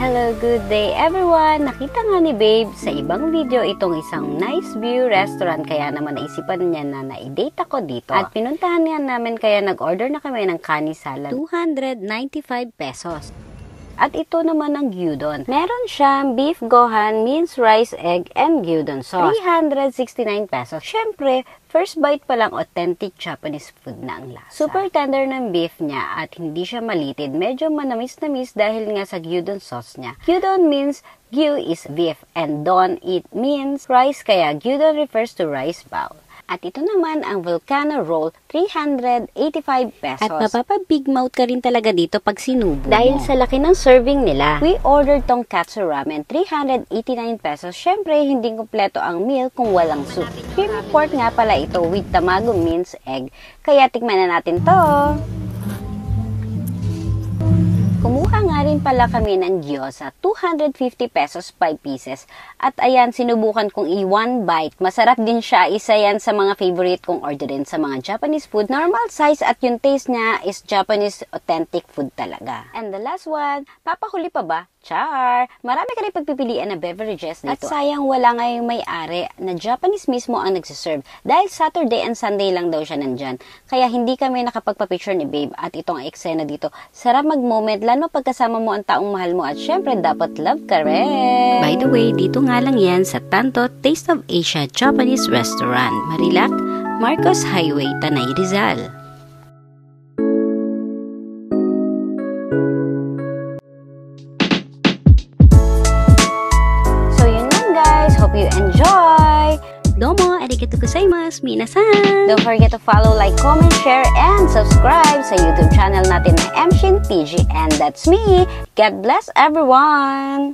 Hello, good day everyone! Nakita nga ni Babe sa ibang video itong isang nice view restaurant kaya naman naisipan niya na na-date ako dito. At pinuntahan nga namin kaya nag-order na kami ng kani salad. 295 pesos. At ito naman ang gyudon. Meron siyang beef gohan, minced rice, egg, and gyudon sauce. 369 pesos. Syempre, first bite pa lang authentic Japanese food na ang lasa. Super tender ng beef niya at hindi siya malitid. Medyo manamis-namis dahil nga sa gyudon sauce niya. Gyudon means gyu is beef and don it means rice kaya gyudon refers to rice bowl. At ito naman ang Volcano Roll, 385 pesos. At mapapabig mouth ka rin talaga dito pag sinubo dahil sa laki ng serving nila. We ordered tong katsu ramen, 389 pesos. Syempre, hindi kumpleto ang meal kung walang soup. Creamy pork nga pala ito with tamago minced egg. Kaya tikman na natin to. Kumuha nga rin pala kami ng gyoza, 250 pesos, 5 pieces. At ayan, sinubukan kong i-one bite. Masarap din siya, isa yan sa mga favorite kong orderin sa mga Japanese food. Normal size at yung taste niya is Japanese authentic food talaga. And the last one, papahuli pa ba? Char! Marami ka rin pagpipilian na beverages dito. At sayang wala ngayong may-ari na Japanese mismo ang nagsiserve dahil Saturday and Sunday lang daw siya nandyan. Kaya hindi kami nakapagpa-picture ni Babe at itong eksena dito. Sarap mag-moment lalo pagkasama mo ang taong mahal mo at syempre dapat love ka rin. By the way, dito nga lang yan sa Tanto Taste of Asia Japanese Restaurant, Marilac, Marcos Highway, Tanay, Rizal. Hope you enjoy! Domo, arigatou gozaimasu, minasan! Don't forget to follow, like, comment, share, and subscribe sa YouTube channel natin na MShin TG. And that's me! God bless everyone!